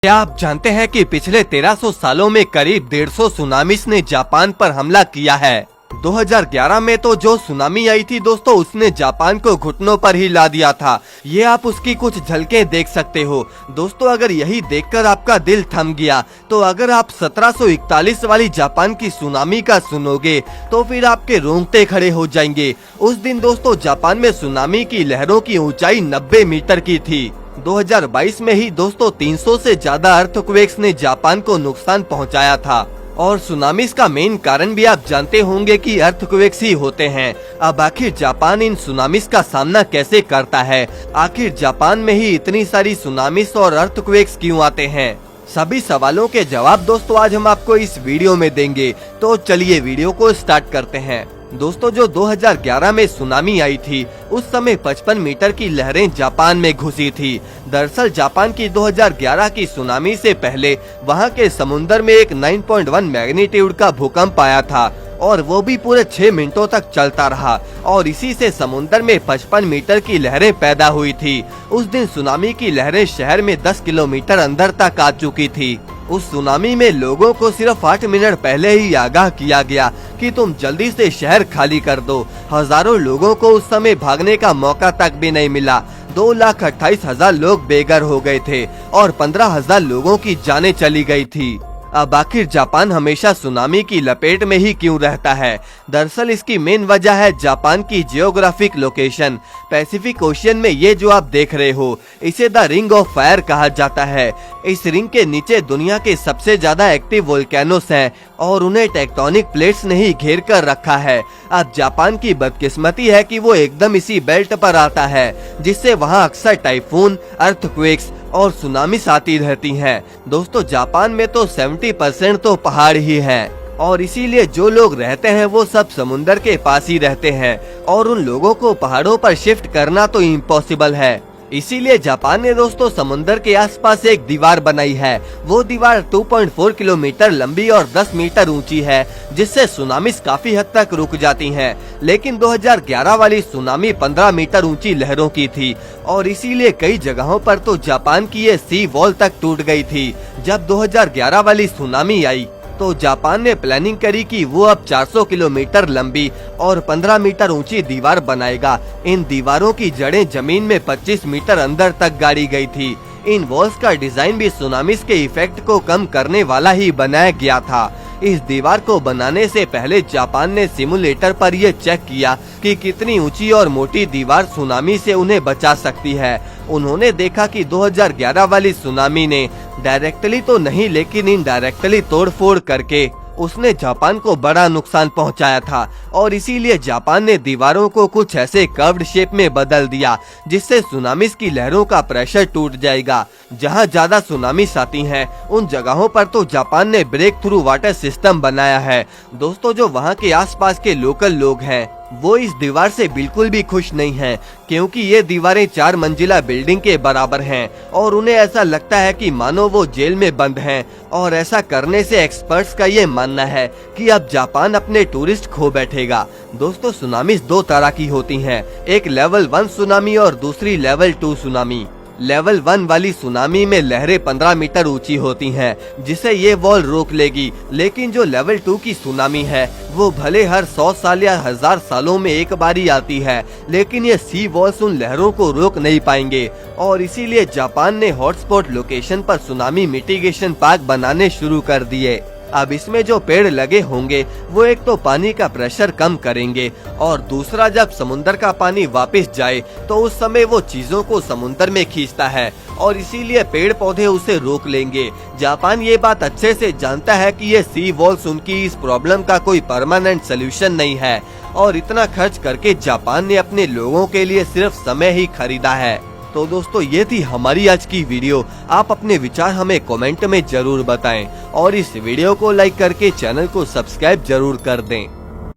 क्या आप जानते हैं कि पिछले 1300 सालों में करीब 150 सुनामीस ने जापान पर हमला किया है। 2011 में तो जो सुनामी आई थी दोस्तों, उसने जापान को घुटनों पर ही ला दिया था। ये आप उसकी कुछ झलकें देख सकते हो दोस्तों। अगर यही देखकर आपका दिल थम गया तो अगर आप 1741 वाली जापान की सुनामी का सुनोगे तो फिर आपके रोंगटे खड़े हो जाएंगे। उस दिन दोस्तों जापान में सुनामी की लहरों की ऊंचाई 90 मीटर की थी। 2022 में ही दोस्तों 300 से ज्यादा अर्थक्वेक्स ने जापान को नुकसान पहुंचाया था। और सुनामीस का मेन कारण भी आप जानते होंगे कि अर्थक्वेक्स ही होते हैं। अब आखिर जापान इन सुनामीस का सामना कैसे करता है? आखिर जापान में ही इतनी सारी सुनामीस और अर्थक्वेक्स क्यों आते हैं? सभी सवालों के जवाब दोस्तों आज हम आपको इस वीडियो में देंगे। तो चलिए वीडियो को स्टार्ट करते हैं। दोस्तों जो 2011 में सुनामी आई थी उस समय 55 मीटर की लहरें जापान में घुसी थी। दरअसल जापान की 2011 की सुनामी से पहले वहां के समुद्र में एक 9.1 मैग्नीट्यूड का भूकंप आया था और वो भी पूरे 6 मिनटों तक चलता रहा और इसी से समुद्र में 55 मीटर की लहरें पैदा हुई थी। उस दिन सुनामी की लहरें शहर में 10 किलोमीटर अंदर तक आ चुकी थी। उस सुनामी में लोगों को सिर्फ 8 मिनट पहले ही आगाह किया गया कि तुम जल्दी से शहर खाली कर दो। हजारों लोगों को उस समय भागने का मौका तक भी नहीं मिला। 2,28,000 लोग बेघर हो गए थे और 15,000 लोगों की जानें चली गई थी। अब आखिर जापान हमेशा सुनामी की लपेट में ही क्यों रहता है? दरअसल इसकी मेन वजह है जापान की जियोग्राफिक लोकेशन। पैसिफिक ओशियन में ये जो आप देख रहे हो इसे द रिंग ऑफ फायर कहा जाता है। इस रिंग के नीचे दुनिया के सबसे ज्यादा एक्टिव वोल्केनोस हैं और उन्हें टेक्टोनिक प्लेट्स ने ही घेर कर रखा है। अब जापान की बदकिस्मती है कि वो एकदम इसी बेल्ट पर आता है जिससे वहाँ अक्सर टाइफून, अर्थक्वेक्स और सुनामीस आती रहती हैं। दोस्तों जापान में तो 70% तो पहाड़ ही हैं और इसीलिए जो लोग रहते हैं वो सब समुंदर के पास ही रहते हैं और उन लोगों को पहाड़ों पर शिफ्ट करना तो इम्पॉसिबल है। इसीलिए जापान ने दोस्तों समुंदर के आसपास एक दीवार बनाई है। वो दीवार 2.4 किलोमीटर लंबी और 10 मीटर ऊंची है जिससे सुनामीस काफी हद तक रुक जाती हैं। लेकिन 2011 वाली सुनामी 15 मीटर ऊंची लहरों की थी और इसीलिए कई जगहों पर तो जापान की ये सी वॉल तक टूट गई थी। जब 2011 वाली सुनामी आई तो जापान ने प्लानिंग करी कि वो अब 400 किलोमीटर लंबी और 15 मीटर ऊंची दीवार बनाएगा। इन दीवारों की जड़ें जमीन में 25 मीटर अंदर तक गाड़ी गई थी। इन वॉल्स का डिजाइन भी सुनामीस के इफेक्ट को कम करने वाला ही बनाया गया था। इस दीवार को बनाने से पहले जापान ने सिमुलेटर पर यह चेक किया कि कितनी ऊंची और मोटी दीवार सुनामी से उन्हें बचा सकती है। उन्होंने देखा कि 2011 वाली सुनामी ने डायरेक्टली तो नहीं लेकिन इनडायरेक्टली तोड़फोड़ करके उसने जापान को बड़ा नुकसान पहुंचाया था और इसीलिए जापान ने दीवारों को कुछ ऐसे कर्व्ड शेप में बदल दिया जिससे सुनामीस की लहरों का प्रेशर टूट जाएगा। जहां ज्यादा सुनामीस आती हैं उन जगहों पर तो जापान ने ब्रेक थ्रू वाटर सिस्टम बनाया है। दोस्तों जो वहां के आसपास के लोकल लोग हैं वो इस दीवार से बिल्कुल भी खुश नहीं हैं क्योंकि ये दीवारें 4 मंजिला बिल्डिंग के बराबर हैं और उन्हें ऐसा लगता है कि मानो वो जेल में बंद हैं। और ऐसा करने से एक्सपर्ट्स का ये मानना है कि अब जापान अपने टूरिस्ट खो बैठेगा। दोस्तों सुनामीस 2 तरह की होती हैं, एक लेवल 1 सुनामी और दूसरी लेवल 2 सुनामी। लेवल 1 वाली सुनामी में लहरें 15 मीटर ऊंची होती हैं जिसे ये वॉल रोक लेगी। लेकिन जो लेवल 2 की सुनामी है वो भले हर 100 साल या 1000 सालों में एक बारी आती है लेकिन ये सी वॉल्स उन लहरों को रोक नहीं पाएंगे और इसीलिए जापान ने हॉटस्पॉट लोकेशन पर सुनामी मिटिगेशन पार्क बनाने शुरू कर दिए। अब इसमें जो पेड़ लगे होंगे वो एक तो पानी का प्रेशर कम करेंगे और दूसरा जब समुंदर का पानी वापस जाए तो उस समय वो चीजों को समुंदर में खींचता है और इसीलिए पेड़ पौधे उसे रोक लेंगे। जापान ये बात अच्छे से जानता है कि ये सी वॉल्स उनकी इस प्रॉब्लम का कोई परमानेंट सोल्यूशन नहीं है और इतना खर्च करके जापान ने अपने लोगों के लिए सिर्फ समय ही खरीदा है। तो दोस्तों ये थी हमारी आज की वीडियो। आप अपने विचार हमें कमेंट में जरूर बताएं और इस वीडियो को लाइक करके चैनल को सब्सक्राइब जरूर कर दें।